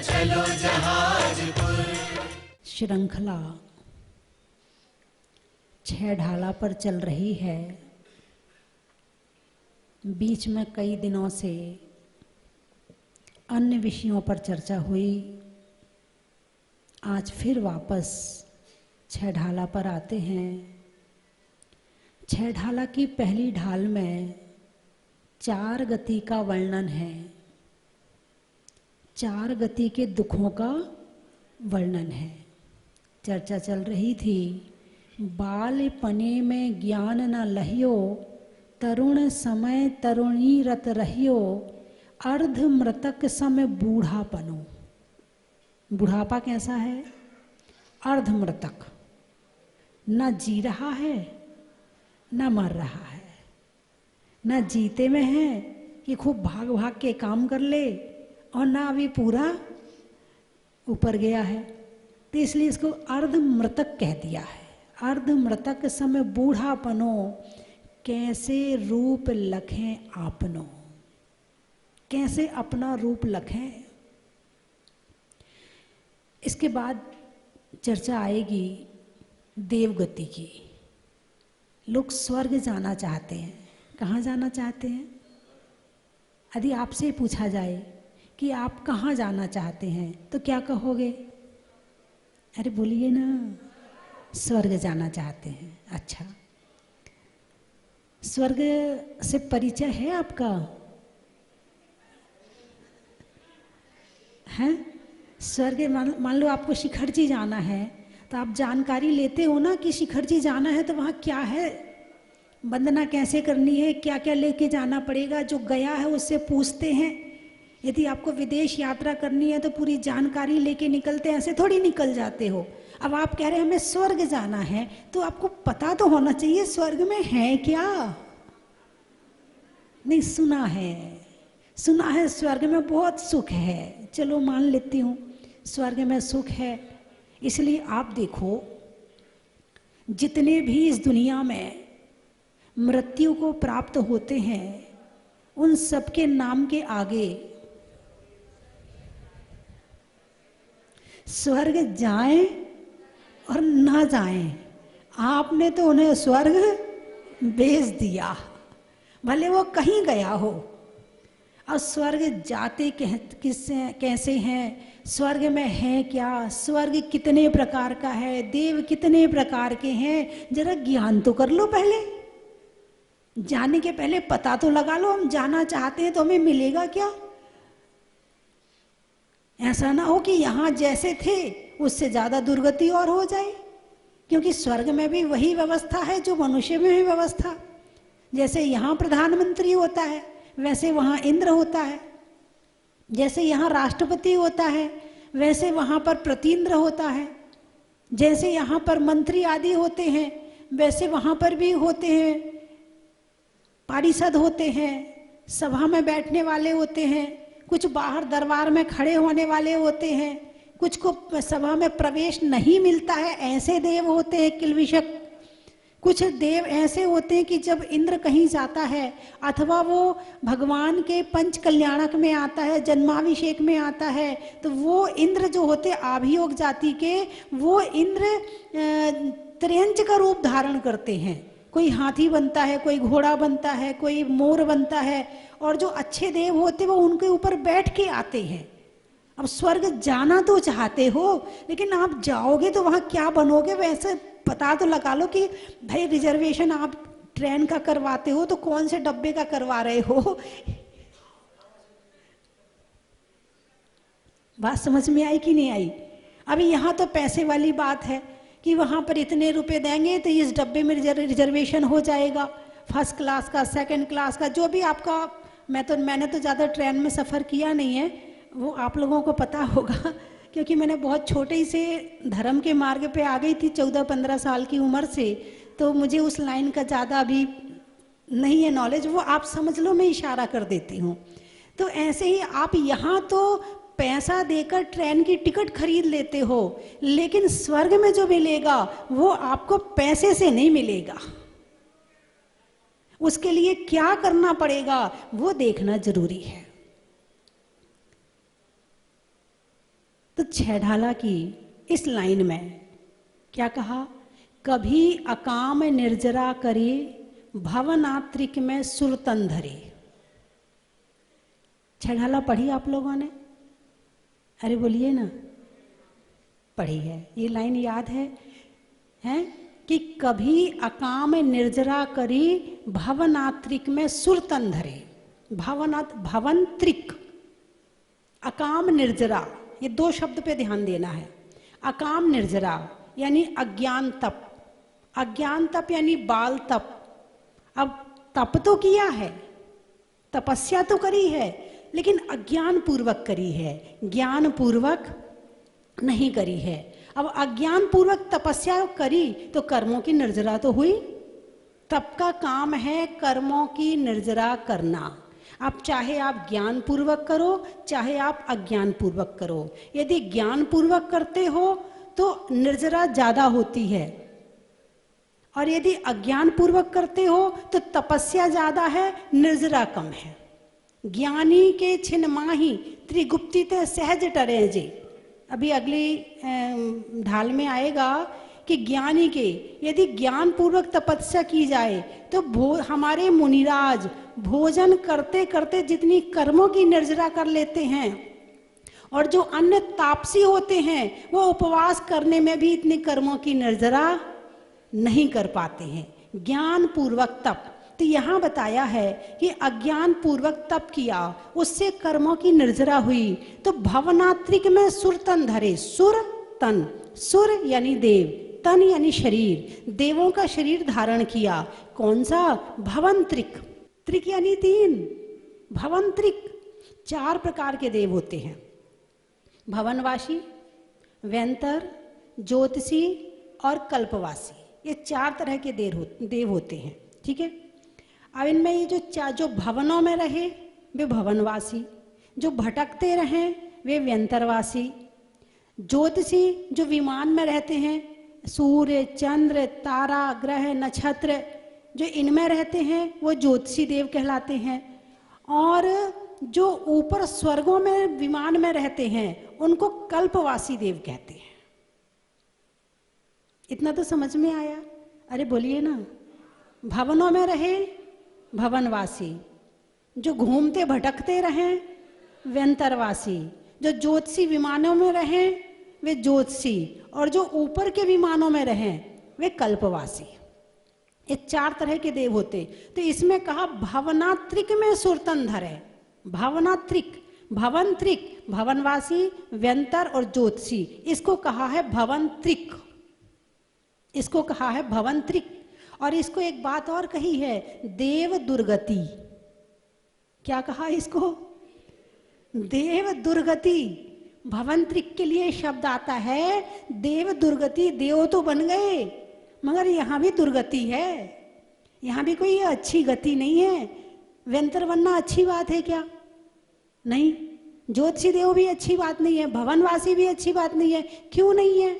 चलो जहाजपुर। श्रृंखला 6 ढाला पर चल रही है। बीच में कई दिनों से अन्य विषयों पर चर्चा हुई। आज फिर वापस 6 ढाला पर आते हैं। 6 ढाला की पहली ढाल में 4 गति का वर्णन है। 4 गति के दुखों का वर्णन है। चर्चा चल रही थी, बालपने में ज्ञान न लहियो, तरुण समय तरुणी रत रहियो, अर्ध मृतक समय बूढ़ापनो। बुढ़ापा कैसा है? अर्ध मृतक, न जी रहा है न मर रहा है, न जीते में है कि खूब भाग भाग के काम कर ले, और ना अभी पूरा ऊपर गया है। तो इसलिए इसको अर्ध मृतक कह दिया है। अर्ध मृतक समय बूढ़ापनो, कैसे रूप लखें आपनो। कैसे अपना रूप लखें। इसके बाद चर्चा आएगी देवगति की। लोग स्वर्ग जाना चाहते हैं। कहाँ जाना चाहते हैं? यदि आपसे पूछा जाए कि आप कहाँ जाना चाहते हैं तो क्या कहोगे? अरे बोलिए ना, स्वर्ग जाना चाहते हैं। अच्छा, स्वर्ग से परिचय है आपका? है? स्वर्ग मान लो आपको शिखरजी जाना है तो आप जानकारी लेते हो ना कि शिखरजी जाना है तो वहाँ क्या है, वंदना कैसे करनी है, क्या क्या लेके जाना पड़ेगा। जो गया है उससे पूछते हैं। यदि आपको विदेश यात्रा करनी है तो पूरी जानकारी लेके निकलते हैं, ऐसे थोड़ी निकल जाते हो। अब आप कह रहे हैं हमें स्वर्ग जाना है तो आपको पता तो होना चाहिए स्वर्ग में है क्या। नहीं, सुना है स्वर्ग में बहुत सुख है। चलो मान लेती हूँ स्वर्ग में सुख है। इसलिए आप देखो, जितने भी इस दुनिया में मृत्यु को प्राप्त होते हैं उन सबके नाम के आगे स्वर्ग जाएं और ना जाएं, आपने तो उन्हें स्वर्ग भेज दिया, भले वो कहीं गया हो। और स्वर्ग जाते कैसे हैं, स्वर्ग में है क्या, स्वर्ग कितने प्रकार का है, देव कितने प्रकार के हैं, जरा ज्ञान तो कर लो। पहले जाने के पहले पता तो लगा लो। हम जाना चाहते हैं तो हमें मिलेगा क्या? ऐसा ना हो कि यहाँ जैसे थे उससे ज्यादा दुर्गति और हो जाए। क्योंकि स्वर्ग में भी वही व्यवस्था है जो मनुष्य में भी व्यवस्था। जैसे यहाँ प्रधानमंत्री होता है वैसे वहाँ इंद्र होता है। जैसे यहाँ राष्ट्रपति होता है वैसे वहाँ पर प्रतीन्द्र होता है। जैसे यहाँ पर मंत्री आदि होते हैं वैसे वहाँ पर भी होते हैं, पारिषद होते हैं, सभा में बैठने वाले होते हैं, कुछ बाहर दरबार में खड़े होने वाले होते हैं, कुछ को सभा में प्रवेश नहीं मिलता है, ऐसे देव होते हैं किलविषक। कुछ देव ऐसे होते हैं कि जब इंद्र कहीं जाता है अथवा वो भगवान के पंच कल्याणक में आता है, जन्माभिषेक में आता है, तो वो इंद्र जो होते आभियोग जाति के, वो इंद्र त्रियंच का रूप धारण करते हैं। कोई हाथी बनता है, कोई घोड़ा बनता है, कोई मोर बनता है। और जो अच्छे देव होते वो उनके ऊपर बैठ के आते हैं। अब स्वर्ग जाना तो चाहते हो लेकिन आप जाओगे तो वहाँ क्या बनोगे, वैसे पता तो लगा लो कि भाई रिजर्वेशन आप ट्रेन का करवाते हो तो कौन से डब्बे का करवा रहे हो। बात समझ में आई कि नहीं आई? अभी यहाँ तो पैसे वाली बात है कि वहाँ पर इतने रुपए देंगे तो इस डब्बे में रिजर्वेशन हो जाएगा, फर्स्ट क्लास का, सेकंड क्लास का, जो भी आपका। मैंने तो ज़्यादा ट्रेन में सफ़र किया नहीं है, वो आप लोगों को पता होगा क्योंकि मैंने बहुत छोटे ही से धर्म के मार्ग पे आ गई थी 14-15 साल की उम्र से, तो मुझे उस लाइन का ज़्यादा अभी नहीं है नॉलेज। वो आप समझ लो, मैं इशारा कर देती हूँ। तो ऐसे ही आप यहाँ तो पैसा देकर ट्रेन की टिकट खरीद लेते हो, लेकिन स्वर्ग में जो मिलेगा वो आपको पैसे से नहीं मिलेगा। उसके लिए क्या करना पड़ेगा वो देखना जरूरी है। तो छेढाला की इस लाइन में क्या कहा, कभी अकाम निर्जरा करे भवनात्रिक में सुरतन धरे। छेढाला पढ़ी आप लोगों ने? अरे बोलिए ना, पढ़ी है। ये लाइन याद है कि कभी अकाम निर्जरा करी भवनात्रिक में सुरतन धरे। भवंत्रिक, अकाम निर्जरा, ये दो शब्द पे ध्यान देना है। अकाम निर्जरा यानी अज्ञान तप, अज्ञान तप यानी बाल तप। अब तप तो किया है, तपस्या तो करी है, लेकिन अज्ञान पूर्वक करी है, ज्ञान पूर्वक नहीं करी है। अब अज्ञान पूर्वक तपस्या करी तो कर्मों की निर्जरा तो हुई। तप का काम है कर्मों की निर्जरा करना। आप चाहे आप ज्ञान पूर्वक करो, चाहे आप अज्ञान पूर्वक करो। यदि ज्ञान पूर्वक करते हो तो निर्जरा ज्यादा होती है, और यदि अज्ञान पूर्वक करते हो तो तपस्या ज्यादा है, निर्जरा कम है। ज्ञानी के छिन माही त्रिगुप्ती ते सहज टरे जे। अभी अगली ढाल में आएगा कि ज्ञानी के यदि ज्ञान पूर्वक तपस्या की जाए तो हमारे मुनिराज भोजन करते करते जितनी कर्मों की निर्जरा कर लेते हैं, और जो अन्य तापसी होते हैं वो उपवास करने में भी इतनी कर्मों की निर्जरा नहीं कर पाते हैं। ज्ञान पूर्वक तप, तो यहाँ बताया है कि अज्ञान पूर्वक तप किया, उससे कर्मों की निर्जरा हुई, तो भवनात्रिक में सुरतन धरे। सुर तन, सुर यानी देव, तन यानी शरीर, देवों का शरीर धारण किया। कौन सा? भवंत्रिक। त्रिक यानी तीन, भवंत्रिक। चार प्रकार के देव होते हैं, भवनवासी, व्यंतर, ज्योतिषी और कल्पवासी। ये चार तरह के देव होते हैं, ठीक है। अब इनमें ये जो भवनों में रहे वे भवनवासी, जो भटकते रहे वे व्यंतरवासी, ज्योतिषी जो विमान में रहते हैं, सूर्य, चंद्र, तारा, ग्रह, नक्षत्र जो इनमें रहते हैं वो ज्योतिषी देव कहलाते हैं, और जो ऊपर स्वर्गों में विमान में रहते हैं उनको कल्पवासी देव कहते हैं। इतना तो समझ में आया? अरे बोलिए ना। भवनों में रहे भवनवासी, जो घूमते भटकते रहें व्यंतरवासी, जो ज्योतिषी विमानों में रहें वे ज्योतिषी, और जो ऊपर के विमानों में रहें वे कल्पवासी। ये चार तरह के देव होते। तो इसमें कहा भवनात्रिक में सुरतन धरे। भवनात्रिक, भवंत्रिक, भवनवासी, व्यंतर और ज्योतिषी, इसको कहा है भवंत्रिक, इसको कहा है भवंत्रिक। और इसको एक बात और कही है, देव दुर्गति। क्या कहा इसको? देव दुर्गति। भवंत्रिक के लिए शब्द आता है देव दुर्गति। देव तो बन गए मगर यहाँ भी दुर्गति है, यहाँ भी कोई अच्छी गति नहीं है। व्यंतर बनना अच्छी बात है क्या? नहीं। ज्योतिषी देव भी अच्छी बात नहीं है, भवनवासी भी अच्छी बात नहीं है। क्यों नहीं है?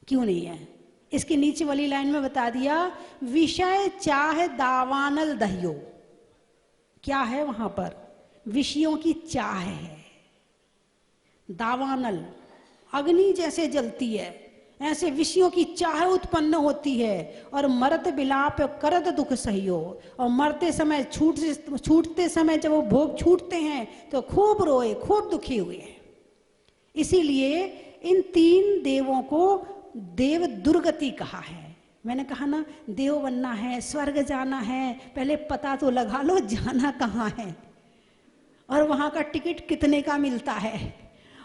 क्यों नहीं है? इसके नीचे वाली लाइन में बता दिया, विषय चाह दावानल दहियो। क्या है वहां पर? विषयों की चाह है। दावानल अग्नि जैसे जलती है, ऐसे विषयों की चाह उत्पन्न होती है। और मरत बिलाप करत दुख सहियो, और मरते समय छूटते समय जब वो भोग छूटते हैं तो खूब रोए, खूब दुखी हुए। इसीलिए इन तीन देवों को देव दुर्गति कहा है। मैंने कहा ना, देव बनना है, स्वर्ग जाना है, पहले पता तो लगा लो जाना कहाँ है, और वहाँ का टिकट कितने का मिलता है,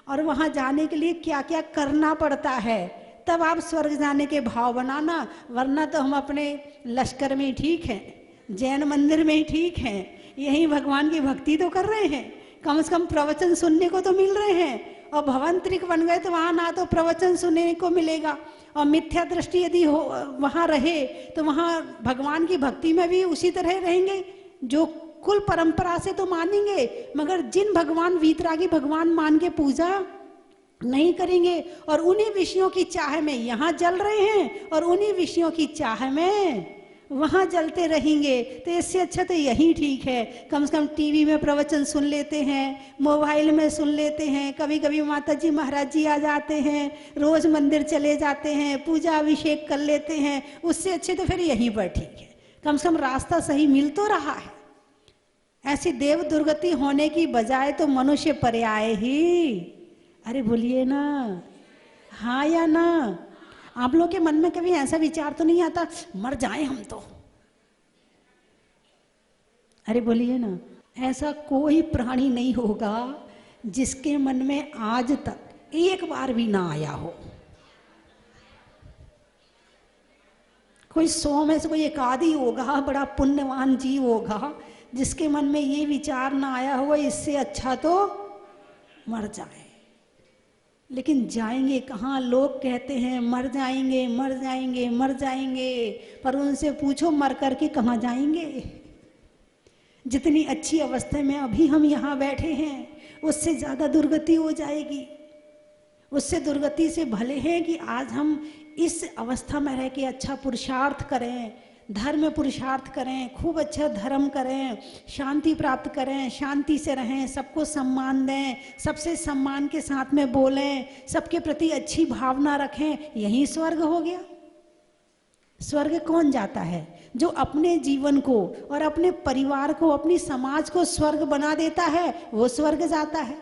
और वहाँ जाने के लिए क्या क्या करना पड़ता है, तब आप स्वर्ग जाने के भाव बनाना। वरना तो हम अपने लश्कर में ही ठीक हैं, जैन मंदिर में ही ठीक हैं, यहीं भगवान की भक्ति तो कर रहे हैं, कम से कम प्रवचन सुनने को तो मिल रहे हैं। और भवंत्रिक बन गए तो वहाँ ना तो प्रवचन सुनने को मिलेगा, और मिथ्या दृष्टि यदि हो वहाँ रहे तो वहाँ भगवान की भक्ति में भी उसी तरह रहेंगे जो कुल परंपरा से तो मानेंगे, मगर जिन भगवान वीतरागी भगवान मान के पूजा नहीं करेंगे, और उन्हीं विषयों की चाह में यहाँ जल रहे हैं और उन्हीं विषयों की चाह में वहाँ जलते रहेंगे, तो इससे अच्छा तो यही ठीक है। कम से कम टीवी में प्रवचन सुन लेते हैं, मोबाइल में सुन लेते हैं, कभी कभी माता जी महाराज जी आ जाते हैं, रोज मंदिर चले जाते हैं, पूजा अभिषेक कर लेते हैं, उससे अच्छे तो फिर यहीं पर ठीक है। कम से कम रास्ता सही मिल तो रहा है। ऐसी देव दुर्गति होने की बजाय तो मनुष्य पर्याय ही। अरे बोलिए ना, हाँ या ना? आप लोग के मन में कभी ऐसा विचार तो नहीं आता मर जाए हम तो? अरे बोलिए ना, ऐसा कोई प्राणी नहीं होगा जिसके मन में आज तक एक बार भी ना आया हो। कोई 100 में से कोई एक आदि होगा, बड़ा पुण्यवान जीव होगा, जिसके मन में ये विचार ना आया हुआ इससे अच्छा तो मर जाए। लेकिन जाएंगे कहाँ? लोग कहते हैं मर जाएंगे, मर जाएंगे, मर जाएंगे, पर उनसे पूछो मर करके कहाँ जाएंगे? जितनी अच्छी अवस्था में अभी हम यहाँ बैठे हैं, उससे ज़्यादा दुर्गति हो जाएगी। उससे दुर्गति से भले हैं कि आज हम इस अवस्था में रह के अच्छा पुरुषार्थ करें, धर्म पुरुषार्थ करें, खूब अच्छा धर्म करें, शांति प्राप्त करें, शांति से रहें, सबको सम्मान दें, सबसे सम्मान के साथ में बोलें, सबके प्रति अच्छी भावना रखें, यही स्वर्ग हो गया। स्वर्ग कौन जाता है? जो अपने जीवन को और अपने परिवार को, अपनी समाज को स्वर्ग बना देता है, वो स्वर्ग जाता है।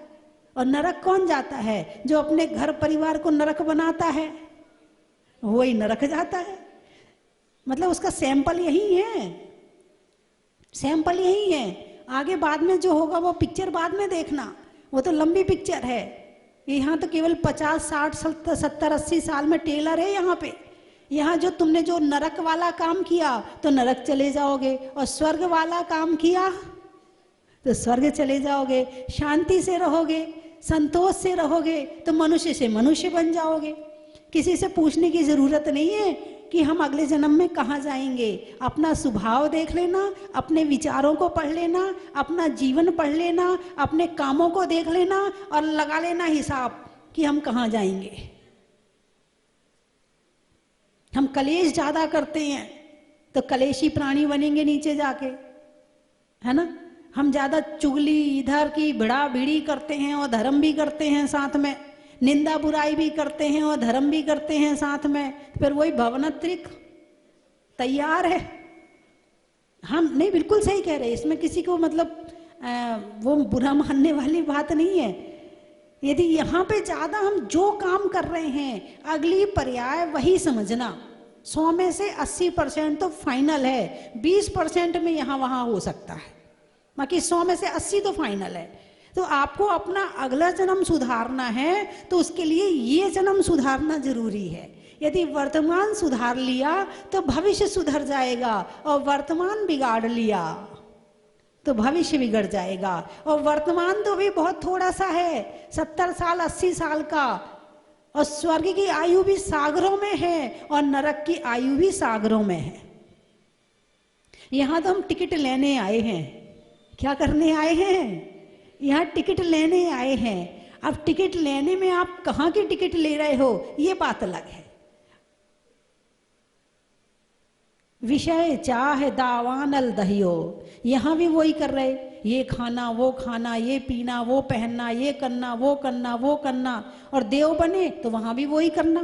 और नरक कौन जाता है? जो अपने घर परिवार को नरक बनाता है, वही नरक जाता है। मतलब उसका सैंपल यही है, सैंपल यही है। आगे बाद में जो होगा वो पिक्चर बाद में देखना, वो तो लंबी पिक्चर है। यहाँ तो केवल 50, 60, 70, 80 साल में टेलर है यहाँ पे। यहाँ जो तुमने जो नरक वाला काम किया तो नरक चले जाओगे, और स्वर्ग वाला काम किया तो स्वर्ग चले जाओगे। शांति से रहोगे, संतोष से रहोगे तो मनुष्य से मनुष्य बन जाओगे। किसी से पूछने की जरूरत नहीं है कि हम अगले जन्म में कहाँ जाएंगे। अपना स्वभाव देख लेना, अपने विचारों को पढ़ लेना, अपना जीवन पढ़ लेना, अपने कामों को देख लेना और लगा लेना हिसाब कि हम कहाँ जाएंगे। हम कलेश ज्यादा करते हैं तो कलेशी प्राणी बनेंगे नीचे जाके, है ना। हम ज्यादा चुगली इधर की भिड़ा भिड़ी करते हैं और धर्म भी करते हैं साथ में, निंदा बुराई भी करते हैं और धर्म भी करते हैं साथ में, फिर वही भवनत्रिक तैयार है। हम नहीं, बिल्कुल सही कह रहे हैं, इसमें किसी को मतलब वो बुरा मानने वाली बात नहीं है। यदि यहाँ पे ज्यादा हम जो काम कर रहे हैं, अगली पर्याय वही समझना। 100 में से 80% तो फाइनल है, 20% में यहाँ वहाँ हो सकता है, बाकी 100 में से 80 तो फाइनल है। तो आपको अपना अगला जन्म सुधारना है तो उसके लिए ये जन्म सुधारना जरूरी है। यदि वर्तमान सुधार लिया तो भविष्य सुधर जाएगा, और वर्तमान बिगाड़ लिया तो भविष्य बिगड़ जाएगा। और वर्तमान तो भी बहुत थोड़ा सा है, 70 साल 80 साल का, और स्वर्ग की आयु भी सागरों में है और नरक की आयु भी सागरों में है। यहां तो हम टिकट लेने आए हैं। क्या करने आए हैं? यहाँ टिकट लेने आए हैं। अब टिकट लेने में आप कहाँ की टिकट ले रहे हो ये बात अलग है। विषय चाहे दावानल दहियो, यहाँ भी वही कर रहे, ये खाना वो खाना, ये पीना वो पहनना, ये करना वो करना वो करना, और देव बने तो वहां भी वही करना।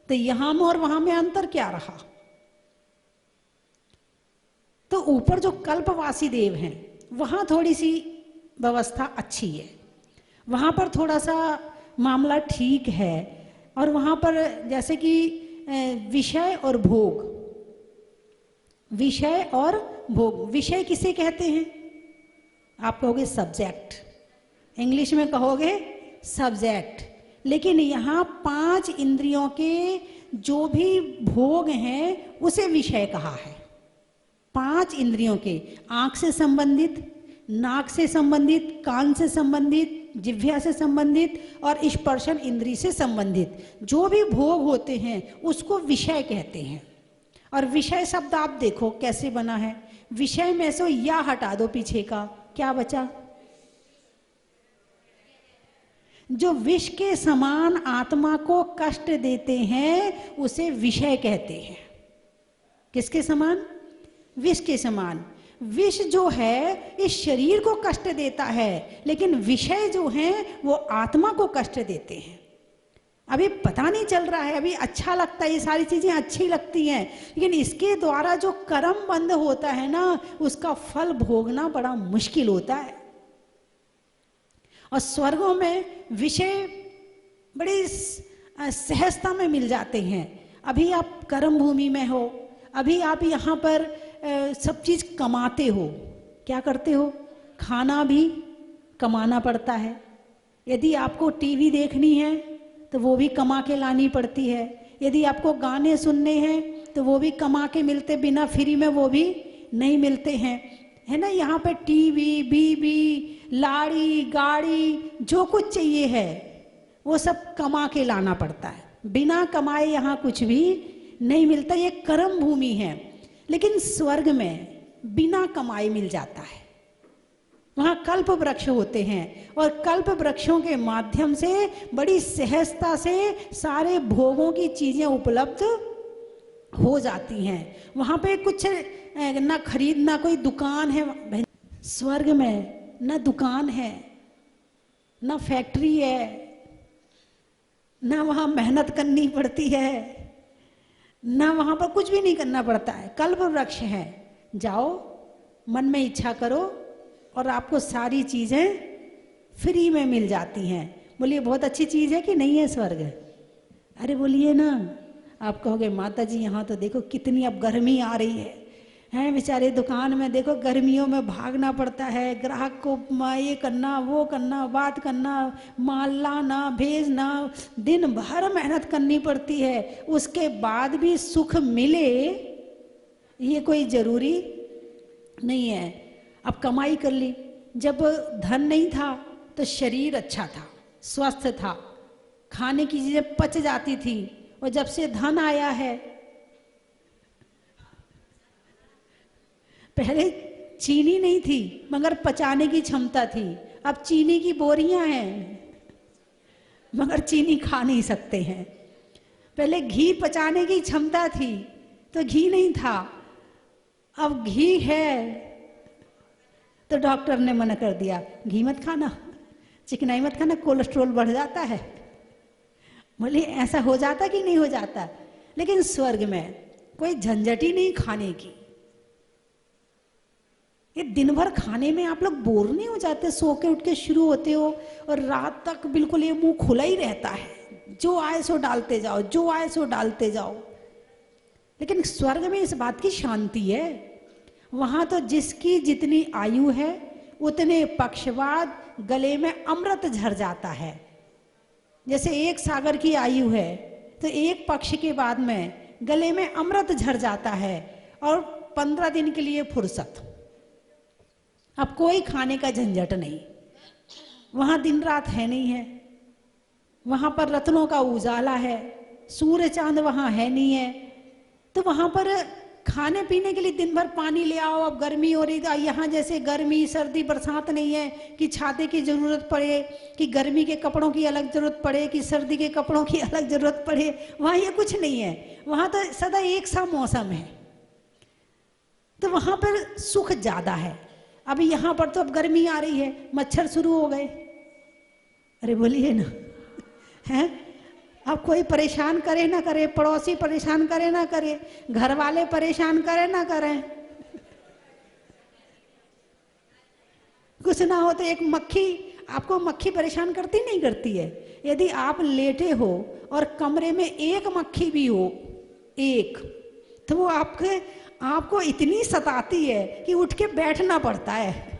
तो यहाँ में और वहां में अंतर क्या रहा? तो ऊपर जो कल्पवासी देव हैं वहां थोड़ी सी व्यवस्था अच्छी है, वहां पर थोड़ा सा मामला ठीक है। और वहां पर जैसे कि विषय और भोग, विषय और भोग, विषय किसे कहते हैं? आप कहोगे सब्जेक्ट, इंग्लिश में कहोगे सब्जेक्ट। लेकिन यहाँ 5 इंद्रियों के जो भी भोग हैं उसे विषय कहा है। 5 इंद्रियों के, आंख से संबंधित, नाक से संबंधित, कान से संबंधित, जिह्वा से संबंधित और स्पर्शन इंद्री से संबंधित जो भी भोग होते हैं उसको विषय कहते हैं। और विषय शब्द आप देखो कैसे बना है। विषय में से या हटा दो पीछे का, क्या बचा? जो विष के समान आत्मा को कष्ट देते हैं उसे विषय कहते हैं। किसके समान? विष के समान। विष जो है इस शरीर को कष्ट देता है, लेकिन विषय जो हैं वो आत्मा को कष्ट देते हैं। अभी पता नहीं चल रहा है, अभी अच्छा लगता है, ये सारी चीजें अच्छी लगती हैं, लेकिन इसके द्वारा जो कर्म बंध होता है ना, उसका फल भोगना बड़ा मुश्किल होता है। और स्वर्गों में विषय बड़ी सहजता में मिल जाते हैं। अभी आप कर्म भूमि में हो, अभी आप यहाँ पर सब चीज कमाते हो। क्या करते हो? खाना भी कमाना पड़ता है। यदि आपको टीवी देखनी है तो वो भी कमा के लानी पड़ती है। यदि आपको गाने सुनने हैं तो वो भी कमा के मिलते, बिना फ्री में वो भी नहीं मिलते हैं, है ना। यहाँ पे टीवी, बीबी, लाड़ी, गाड़ी, जो कुछ चाहिए है वो सब कमा के लाना पड़ता है। बिना कमाए यहाँ कुछ भी नहीं मिलता। ये कर्म भूमि है। लेकिन स्वर्ग में बिना कमाए मिल जाता है। वहाँ कल्प वृक्ष होते हैं और कल्प वृक्षों के माध्यम से बड़ी सहजता से सारे भोगों की चीजें उपलब्ध हो जाती हैं। वहाँ पे कुछ ना खरीद, ना कोई दुकान है। स्वर्ग में ना दुकान है, ना फैक्ट्री है, ना वहाँ मेहनत करनी पड़ती है, ना वहाँ पर कुछ भी नहीं करना पड़ता है। कल्प वृक्ष है, जाओ मन में इच्छा करो और आपको सारी चीजें फ्री में मिल जाती हैं। बोलिए बहुत अच्छी चीज है कि नहीं है स्वर्ग? अरे बोलिए ना। आप कहोगे माता जी यहाँ तो देखो कितनी अब गर्मी आ रही है, हैं बेचारे दुकान में देखो गर्मियों में भागना पड़ता है, ग्राहक को ये करना, वो करना, बात करना, माल लाना, भेजना, दिन भर मेहनत करनी पड़ती है। उसके बाद भी सुख मिले ये कोई जरूरी नहीं है। अब कमाई कर ली, जब धन नहीं था तो शरीर अच्छा था, स्वस्थ था, खाने की चीजें पच जाती थी। और जब से धन आया है, पहले चीनी नहीं थी मगर पचाने की क्षमता थी, अब चीनी की बोरियां हैं मगर चीनी खा नहीं सकते हैं। पहले घी पचाने की क्षमता थी तो घी नहीं था, अब घी है तो डॉक्टर ने मना कर दिया, घी मत खाना, चिकनाई मत खाना, कोलेस्ट्रॉल बढ़ जाता है। बोले ऐसा हो जाता कि नहीं हो जाता? लेकिन स्वर्ग में कोई झंझट ही नहीं खाने की। ये दिन भर खाने में आप लोग बोर नहीं हो जाते? सो के उठ के शुरू होते हो और रात तक बिल्कुल ये मुंह खुला ही रहता है, जो आए सो डालते जाओ, जो आए सो डालते जाओ। लेकिन स्वर्ग में इस बात की शांति है। वहां तो जिसकी जितनी आयु है उतने पक्षवाद गले में अमृत झर जाता है। जैसे एक सागर की आयु है तो एक पक्ष के बाद में गले में अमृत झर जाता है और 15 दिन के लिए फुर्सत। अब कोई खाने का झंझट नहीं, वहां दिन रात है नहीं है, वहां पर रत्नों का उजाला है, सूर्य चांद वहां है नहीं है। तो वहां पर खाने पीने के लिए दिन भर पानी ले आओ। अब गर्मी हो रही, यहाँ जैसे गर्मी सर्दी बरसात नहीं है कि छाते की जरूरत पड़े, कि गर्मी के कपड़ों की अलग जरूरत पड़े, कि सर्दी के कपड़ों की अलग जरूरत पड़े। वहां ये कुछ नहीं है, वहां तो सदा एक सा मौसम है, तो वहां पर सुख ज्यादा है। अभी यहाँ पर तो अब गर्मी आ रही है, मच्छर शुरू हो गए। अरे बोलिए ना, हैं? अब कोई परेशान करे ना करे, पड़ोसी परेशान करे ना करे, घर वाले परेशान करे ना करें, कुछ ना हो तो एक मक्खी, आपको मक्खी परेशान करती नहीं करती है? यदि आप लेटे हो और कमरे में एक मक्खी भी हो, एक, तो वो आपको इतनी सताती है कि उठ के बैठना पड़ता है।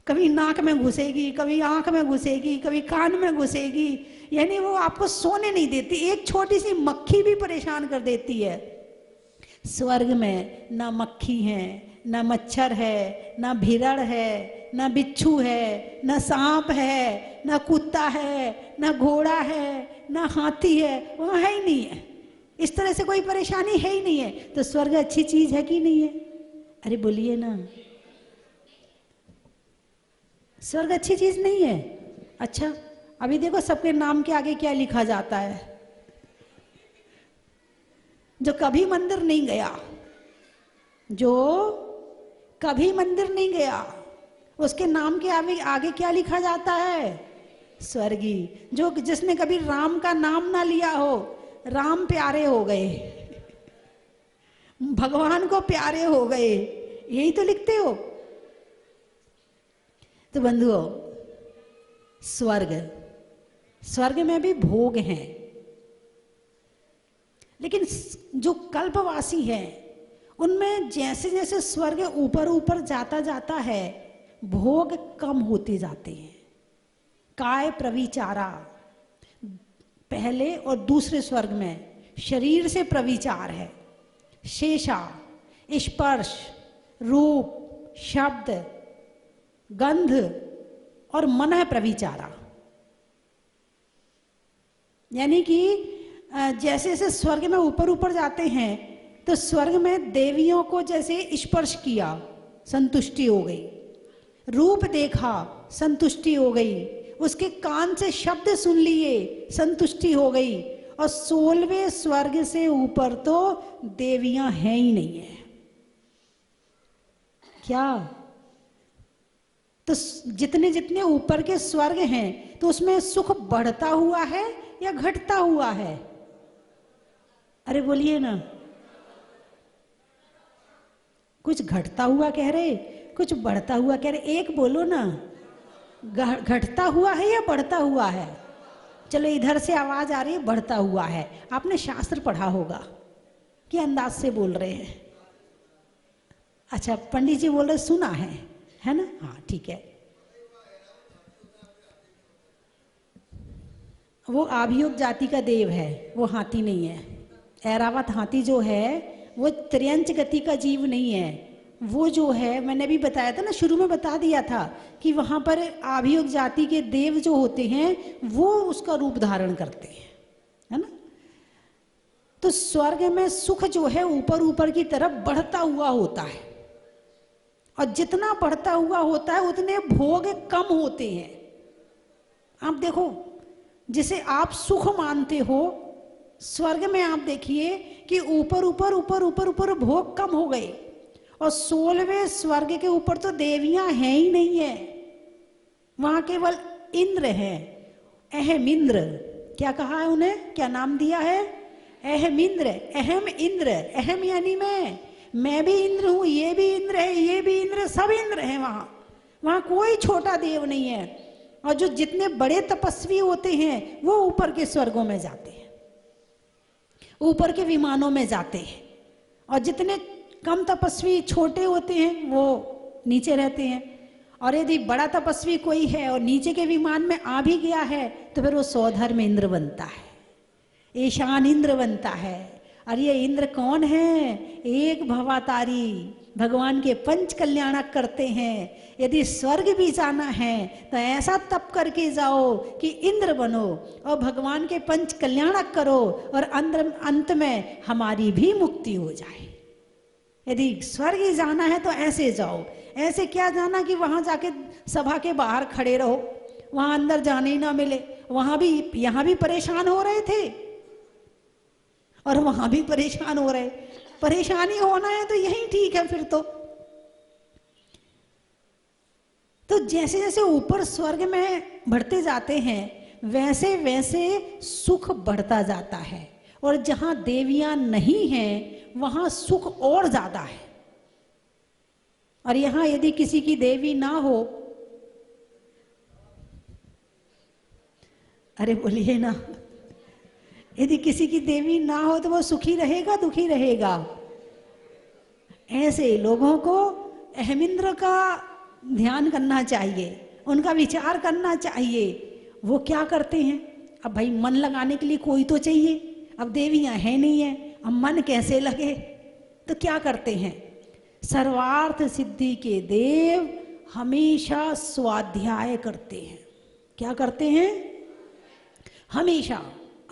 कभी नाक में घुसेगी, कभी आंख में घुसेगी, कभी कान में घुसेगी, यानी वो आपको सोने नहीं देती। एक छोटी सी मक्खी भी परेशान कर देती है। स्वर्ग में ना मक्खी है, ना मच्छर है, ना भिड़ड़ है, ना बिच्छू है, ना सांप है, ना कुत्ता है, ना घोड़ा है, ना हाथी है, वहाँ है ही नहीं है। इस तरह से कोई परेशानी है ही नहीं है। तो स्वर्ग अच्छी चीज है कि नहीं है? अरे बोलिए ना, स्वर्ग अच्छी चीज नहीं है? अच्छा, अभी देखो सबके नाम के आगे क्या लिखा जाता है। जो कभी मंदिर नहीं गया जो कभी मंदिर नहीं गया, उसके नाम के आगे आगे क्या लिखा जाता है? स्वर्गी। जो जिसने कभी राम का नाम ना लिया हो, राम प्यारे हो गए, भगवान को प्यारे हो गए, यही तो लिखते हो। तो बंधुओं, स्वर्ग, स्वर्ग में भी भोग हैं, लेकिन जो कल्पवासी है उनमें जैसे जैसे स्वर्ग ऊपर ऊपर जाता जाता है, भोग कम होते जाते हैं। काय प्रविचारा, पहले और दूसरे स्वर्ग में शरीर से प्रविचार है, शेषा स्पर्श, रूप, शब्द, गंध और मन प्रविचारा। यानी कि जैसे जैसे स्वर्ग में ऊपर ऊपर जाते हैं तो स्वर्ग में देवियों को जैसे स्पर्श किया, संतुष्टि हो गई, रूप देखा, संतुष्टि हो गई, उसके कान से शब्द सुन लिए, संतुष्टि हो गई। और 16वें स्वर्ग से ऊपर तो देवियां हैं ही नहीं है। क्या? तो जितने जितने ऊपर के स्वर्ग हैं तो उसमें सुख बढ़ता हुआ है या घटता हुआ है? अरे बोलिए ना, कुछ घटता हुआ कह रहे, कुछ बढ़ता हुआ कह रहे, एक बोलो ना, घटता हुआ है या बढ़ता हुआ है? चलो इधर से आवाज आ रही है बढ़ता हुआ है। आपने शास्त्र पढ़ा होगा कि अंदाज से बोल रहे हैं? अच्छा, पंडित जी बोल रहे सुना है ना? हाँ ठीक है। वो आभियोग जाति का देव है, वो हाथी नहीं है। ऐरावत हाथी जो है वो त्र्यंच गति का जीव नहीं है। वो जो है, मैंने अभी बताया था ना, शुरू में बता दिया था कि वहां पर आभियोग जाति के देव जो होते हैं वो उसका रूप धारण करते हैं, है ना? तो स्वर्ग में सुख जो है ऊपर ऊपर की तरफ बढ़ता हुआ होता है, और जितना बढ़ता हुआ होता है उतने भोग कम होते हैं। आप देखो, जिसे आप सुख मानते हो, स्वर्ग में आप देखिए कि ऊपर ऊपर ऊपर ऊपर ऊपर भोग कम हो गए, और 16वें स्वर्ग के ऊपर तो देवियां हैं ही नहीं है, वहां केवल इंद्र है। अहम इंद्र, क्या कहा है उन्हें, क्या नाम दिया है? अहम इंद्र, अहम इंद्र। अहम यानी मैं भी इंद्र हूं, ये भी इंद्र है, ये भी इंद्र, सब इंद्र है वहां कोई छोटा देव नहीं है। और जो जितने बड़े तपस्वी होते हैं वो ऊपर के स्वर्गों में जाते हैं, ऊपर के विमानों में जाते हैं, और जितने कम तपस्वी छोटे होते हैं वो नीचे रहते हैं। और यदि बड़ा तपस्वी कोई है और नीचे के विमान में आ भी गया है तो फिर वो सौधर्म इंद्र बनता है, ईशान इंद्र बनता है। और ये इंद्र कौन है? एक भवातारी, भगवान के पंच कल्याणक करते हैं। यदि स्वर्ग भी जाना है तो ऐसा तप करके जाओ कि इंद्र बनो और भगवान के पंच कल्याणक करो, और अंत में हमारी भी मुक्ति हो जाए। यदि स्वर्ग ही जाना है तो ऐसे जाओ। ऐसे क्या जाना कि वहां जाके सभा के बाहर खड़े रहो, वहां अंदर जाने ही ना मिले। यहाँ भी परेशान हो रहे थे और वहां भी परेशान हो रहे। परेशानी होना है तो यही ठीक है फिर तो जैसे जैसे ऊपर स्वर्ग में बढ़ते जाते हैं वैसे वैसे सुख बढ़ता जाता है, और जहां देवियां नहीं हैं वहां सुख और ज्यादा है। और यहां यदि किसी की देवी ना हो, अरे बोलिए ना, यदि किसी की देवी ना हो तो वो सुखी रहेगा दुखी रहेगा? ऐसे लोगों को अहमिंद्र का ध्यान करना चाहिए, उनका विचार करना चाहिए। वो क्या करते हैं? अब भाई मन लगाने के लिए कोई तो चाहिए, अब देवियां हैं नहीं है, अब मन कैसे लगे? तो क्या करते हैं? सर्वार्थ सिद्धि के देव हमेशा स्वाध्याय करते हैं। क्या करते हैं? हमेशा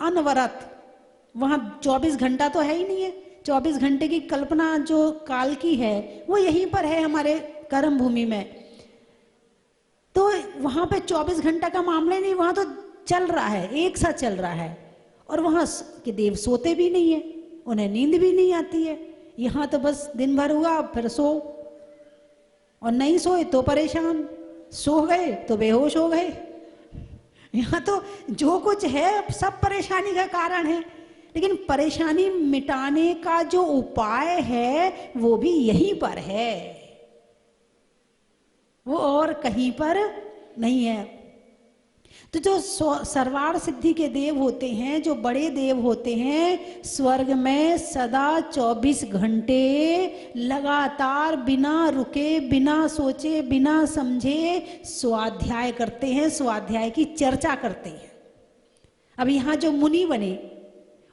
अनवरत। वहां 24 घंटा तो है ही नहीं है, 24 घंटे की कल्पना जो काल की है वो यहीं पर है हमारे कर्म भूमि में। तो वहां पे 24 घंटा का मामला नहीं, वहां तो चल रहा है, एक साथ चल रहा है। और वहां के देव सोते भी नहीं है, उन्हें नींद भी नहीं आती है। यहाँ तो बस दिन भर हुआ फिर सो, और नहीं सोए तो परेशान, सो गए तो बेहोश हो गए। यहाँ तो जो कुछ है सब परेशानी का कारण है, लेकिन परेशानी मिटाने का जो उपाय है वो भी यहीं पर है, वो और कहीं पर नहीं है। तो जो सर्वार्थ सिद्धि के देव होते हैं, जो बड़े देव होते हैं, स्वर्ग में सदा 24 घंटे लगातार बिना रुके, बिना सोचे, बिना समझे स्वाध्याय करते हैं, स्वाध्याय की चर्चा करते हैं। अब यहाँ जो मुनि बने,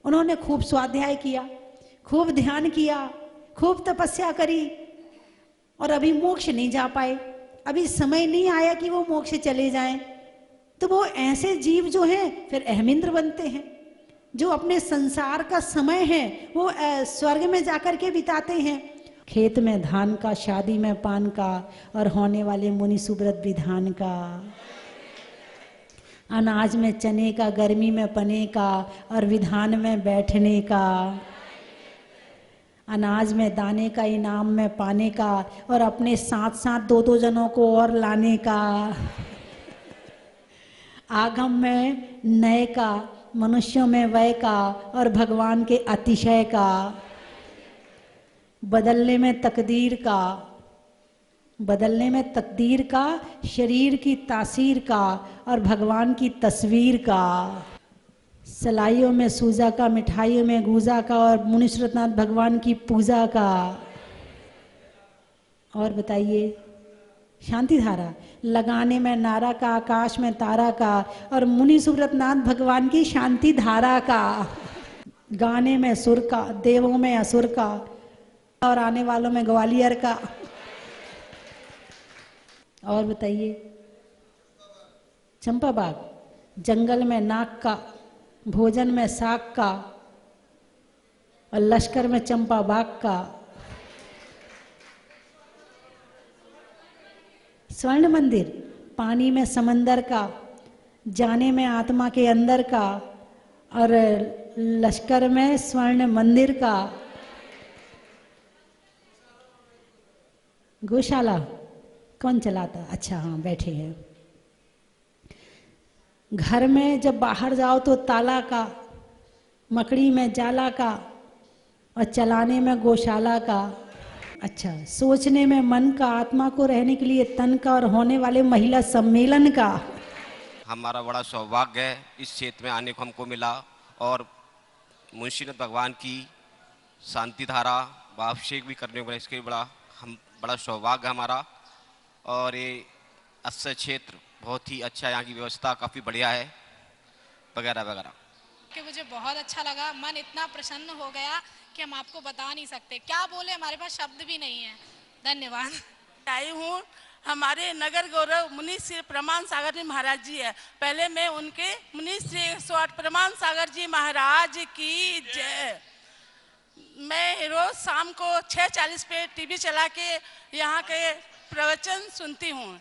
उन्होंने खूब स्वाध्याय किया, खूब ध्यान किया, खूब तपस्या करी, और अभी मोक्ष नहीं जा पाए, अभी समय नहीं आया कि वो मोक्ष चले जाएं। तो वो ऐसे जीव जो हैं फिर अहमिंद्र बनते हैं, जो अपने संसार का समय है वो स्वर्ग में जाकर के बिताते हैं। खेत में धान का, शादी में पान का, और होने वाले मुनि सुब्रत विधान का। अनाज में चने का, गर्मी में पने का, और विधान में बैठने का। अनाज में दाने का, इनाम में पाने का, और अपने साथ साथ 2-2 जनों को और लाने का। आगम में नए का, मनुष्यों में वय का, और भगवान के अतिशय का। बदलने में तकदीर का, बदलने में तकदीर का, शरीर की तासीर का, और भगवान की तस्वीर का। सलाइयों में सूजा का, मिठाइयों में गूजा का, और मुनीश्वरनाथ भगवान की पूजा का। और बताइए, शांति धारा लगाने में नारा का, आकाश में तारा का, और मुनि सुब्रतनाथ भगवान की शांति धारा का। गाने में सुर का, देवों में असुर का, और आने वालों में ग्वालियर का। और बताइए, चंपा बाग, जंगल में नाक का, भोजन में साग का, और लश्कर में चंपा बाग का। स्वर्ण मंदिर, पानी में समंदर का, जाने में आत्मा के अंदर का, और लश्कर में स्वर्ण मंदिर का। गौशाला कौन चलाता? अच्छा हाँ, बैठे हैं। घर में जब बाहर जाओ तो ताला का, मकड़ी में जाला का, और चलाने में गौशाला का। अच्छा, सोचने में मन का, आत्मा को रहने के लिए तन का, और होने वाले महिला सम्मेलन का। हमारा बड़ा सौभाग्य है इस क्षेत्र में आने को हमको मिला, और मुंशीनाथ भगवान की शांति धारा व अभिषेक भी करने को मिला, इसके बड़ा सौभाग्य हमारा। और ये अस्य क्षेत्र बहुत ही अच्छा, यहाँ की व्यवस्था काफ़ी बढ़िया है, वगैरह वगैरह। कि मुझे बहुत अच्छा लगा, मन इतना प्रसन्न हो गया कि हम आपको बता नहीं सकते, क्या बोले, हमारे पास शब्द भी नहीं है। धन्यवाद। आई हूँ, हमारे नगर गौरव मुनि श्री प्रमाण सागर जी महाराज जी है। पहले मैं उनके मुनि श्री 108 प्रमाण सागर जी महाराज की जय। मैं रोज शाम को 6:40 पे टीवी चला के यहाँ के प्रवचन सुनती हूँ।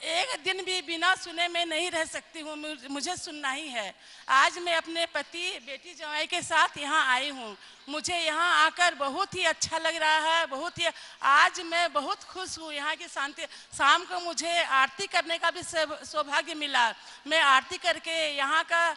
एक दिन भी बिना सुने मैं नहीं रह सकती हूँ, मुझे सुनना ही है। आज मैं अपने पति, बेटी, जवाई के साथ यहाँ आई हूँ। मुझे यहाँ आकर बहुत ही अच्छा लग रहा है, बहुत ही। आज मैं बहुत खुश हूँ यहाँ की शांति। शाम को मुझे आरती करने का भी सौभाग्य मिला। मैं आरती करके यहाँ का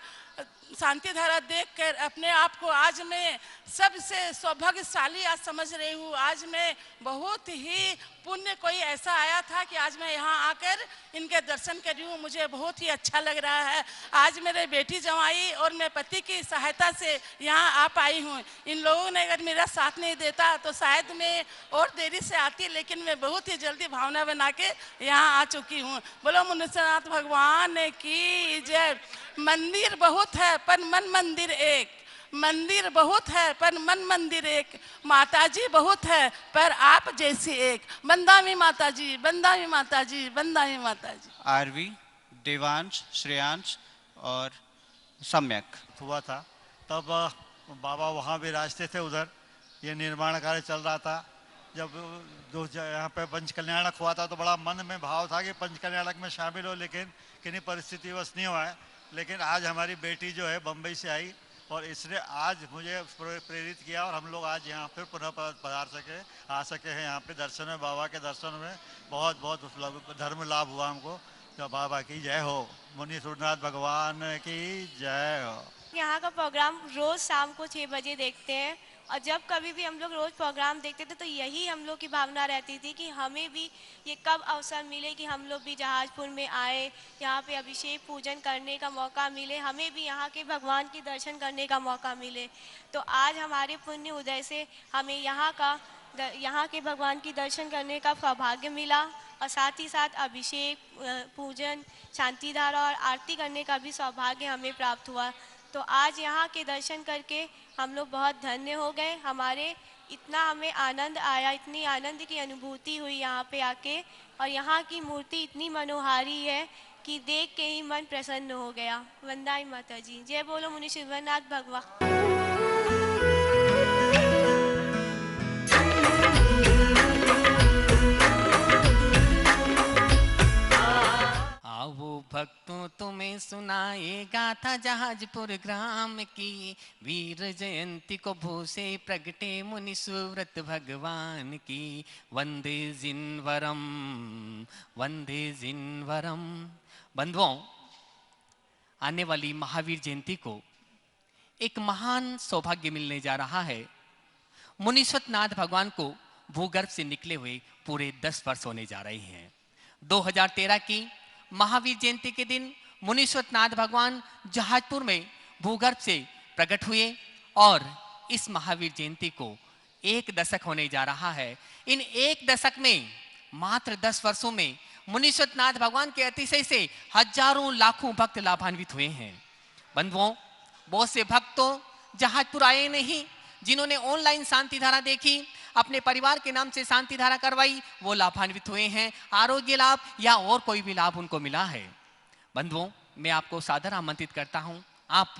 शांति धारा देखकर अपने आप को आज मैं सबसे सौभाग्यशाली आज समझ रही हूँ। आज मैं बहुत ही पुण्य कोई ऐसा आया था कि आज मैं यहाँ आकर इनके दर्शन कर रही हूँ। मुझे बहुत ही अच्छा लग रहा है। आज मेरे बेटी जवाई और मैं पति की सहायता से यहाँ आ पाई हूँ। इन लोगों ने अगर मेरा साथ नहीं देता तो शायद मैं और देरी से आती, लेकिन मैं बहुत ही जल्दी भावना बना के यहाँ आ चुकी हूँ। बोलो मुनीश्वरनाथ भगवान की जय। मंदिर बहुत है पर मन मंदिर एक, मंदिर बहुत है पर मन मंदिर एक, माताजी बहुत है पर आप जैसी एक। बंदामी माताजी, बंदामी माताजी, बंदामी माताजी। आरवी, देवांश, श्रेयांश और सम्यक हुआ था, तब बाबा वहाँ भी रास्ते थे, उधर ये निर्माण कार्य चल रहा था। जब यहाँ पे पंचकल्याणक हुआ था तो बड़ा मन में भाव था कि पंचकल्याणक में शामिल हो, लेकिन किन्हीं परिस्थितिवश नहीं हुआ है। लेकिन आज हमारी बेटी जो है बम्बई से आई और इसने आज मुझे प्रेरित किया और हम लोग आज यहाँ फिर पुनः पधार सके, आ सके हैं यहाँ पे दर्शन में, बाबा के दर्शन में। बहुत बहुत धर्म लाभ हुआ हमको। तो बाबा की जय हो, मुनि सूरनाथ भगवान की जय हो। यहाँ का प्रोग्राम रोज शाम को 6 बजे देखते हैं और जब कभी भी हम लोग रोज प्रोग्राम देखते थे तो यही हम लोग की भावना रहती थी कि हमें भी ये कब अवसर मिले कि हम लोग भी जहाजपुर में आए, यहाँ पे अभिषेक पूजन करने का मौका मिले, हमें भी यहाँ के भगवान के दर्शन करने का मौका मिले। तो आज हमारे पुण्य उदय से हमें यहाँ के भगवान की दर्शन करने का सौभाग्य मिला और साथ ही साथ अभिषेक पूजन, शांतिधारा और आरती करने का भी सौभाग्य हमें प्राप्त हुआ। तो आज यहाँ के दर्शन करके हम लोग बहुत धन्य हो गए। इतना हमें आनंद आया, इतनी आनंद की अनुभूति हुई यहाँ पे आके, और यहाँ की मूर्ति इतनी मनोहारी है कि देख के ही मन प्रसन्न हो गया। वंदे माता जी, जय बोलो मुनि शिवनाथ भगवान। आओ भक्तों तुम्हें सुनाए गाथा जहाजपुर ग्राम की, वीर जयंती को भूसे प्रगटे मुनि सुव्रत भगवान की। वंदे जिनवरम वंदे जिनवरम। बंधुओं, आने वाली महावीर जयंती को एक महान सौभाग्य मिलने जा रहा है। मुनीश्वरनाथ भगवान को भूगर्भ से निकले हुए पूरे 10 वर्ष होने जा रहे हैं। 2013 की महावीर जयंती के दिन मुनीश्वरनाथ भगवान जहाजपुर में भूगर्भ से प्रकट हुए और इस महावीर जयंती को 1 दशक होने जा रहा है। इन 1 दशक में मात्र 10 वर्षों में मुनीश्वरनाथ भगवान के अतिशय से हजारों लाखों भक्त लाभान्वित हुए हैं। बंधुओं, बहुत से भक्त तो जहाजपुर आए नहीं, जिन्होंने ऑनलाइन शांति धारा देखी, अपने परिवार के नाम से शांति धारा करवाई, वो लाभान्वित हुए हैं। आरोग्य लाभ या और कोई भी लाभ उनको मिला है। बंधुओं, मैं आपको सादर आमंत्रित करता हूं, आप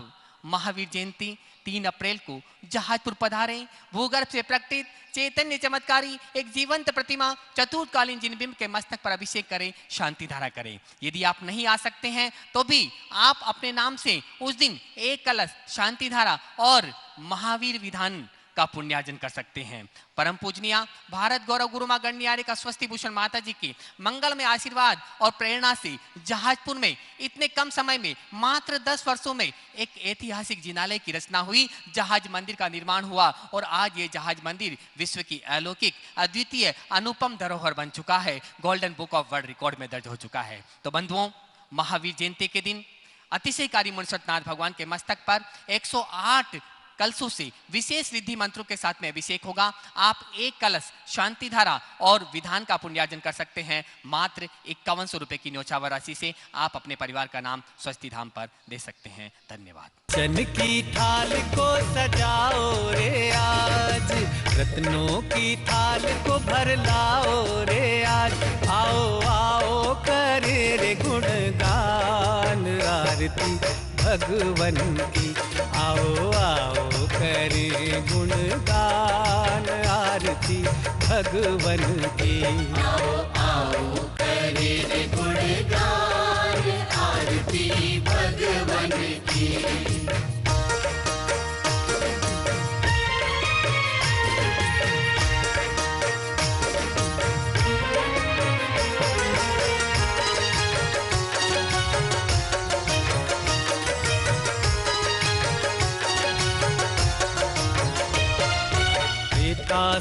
महावीर जयंती 3 अप्रैल को जहाजपुर पधारें। भूगर्भ से प्रकटित चैतन्य चमत्कारी एक जीवंत प्रतिमा चतुर्थकालीन जिनबिंब के मस्तक पर अभिषेक करें, शांति धारा करें। यदि आप नहीं आ सकते हैं तो भी आप अपने नाम से उस दिन 1 कलश शांति धारा और महावीर विधान का पुण्यार्जन कर सकते हैं। परम पूजनीय भारत गौरव गुरु मां गण्ययारी का स्वस्ति भूषण माता जी की मंगल में आशीर्वाद और प्रेरणा से जहाजपुर में इतने कम समय में मात्र 10 वर्षों में एक ऐतिहासिक जिनालय की रचना हुई, जहाज मंदिर का निर्माण हुआ और आज ये जहाज मंदिर विश्व की अलौकिक, अद्वितीय, अनुपम धरोहर बन चुका है, golden book of world record में दर्ज हो चुका है। तो बंधुओं, महावीर जयंती के दिन अतिशयकारी मुनीश्वरनाथ भगवान के मस्तक पर 108 कलशों से विशेष रिद्धि मंत्रों के साथ में अभिषेक होगा। आप 1 कलश शांति धारा और विधान का पुण्यार्जन कर सकते हैं। मात्र 5100 रुपए की न्योछावर राशि से आप अपने परिवार का नाम स्वस्ति धाम पर दे सकते हैं। धन्यवाद। चन की थाल को सजाओ रे आज, रत्नों की थाल को भर लाओ रे आज। आओ आओ करे रे गुणगान आरती भगवन की। आओ आओ करे गुणगान आरती भगवन की। आओ आओ करे रे गुणगान आरती भगवन की।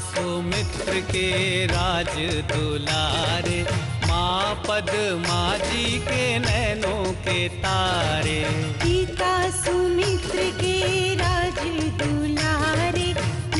सुमित्र के राज दुलारे, माँ पद्मा जी के नैनों के तारे। पिता सुमित्र के राज दुलारे,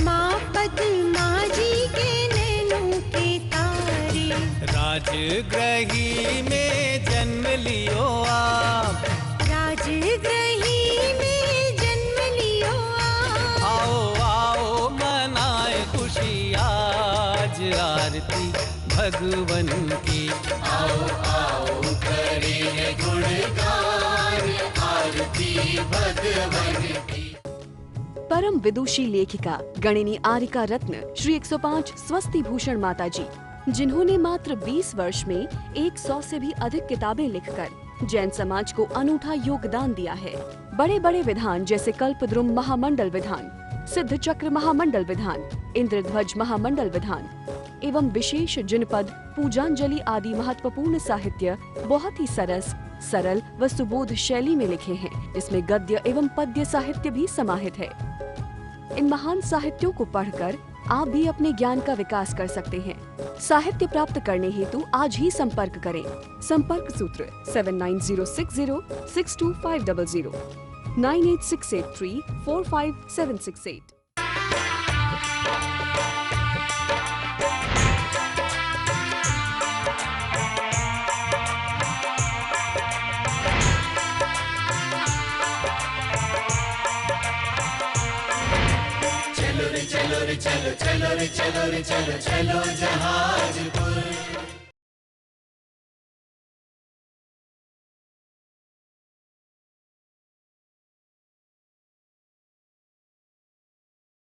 माँ पद्मा जी के नैनों के तारे। राजगृही में जन्म लियो आप, राजगृही में जन्म लियो आप। आओ आओ मनाए खुशी आज आरती भगवन की। आओ आओ करें गुणगान आरती भगवन की। परम विदुषी लेखिका गणिनी आरिका रत्न श्री 105 स्वस्ति भूषण माता जी, जिन्होंने मात्र 20 वर्ष में 100 से भी अधिक किताबें लिखकर जैन समाज को अनूठा योगदान दिया है। बड़े बड़े विधान जैसे कल्पद्रुम महामंडल विधान, सिद्ध चक्र महामंडल विधान, इंद्रध्वज महामंडल विधान एवं विशेष जिनपद, पूजांजलि आदि महत्वपूर्ण साहित्य बहुत ही सरल व सुबोध शैली में लिखे हैं, जिसमें गद्य एवं पद्य साहित्य भी समाहित है। इन महान साहित्यों को पढ़कर आप भी अपने ज्ञान का विकास कर सकते हैं। साहित्य प्राप्त करने हेतु आज ही संपर्क करें। संपर्क सूत्र 7906062500 9868345768। चलो रे चलो रे चलो चलो रे चलो रे चलो चलो जहाजपुर।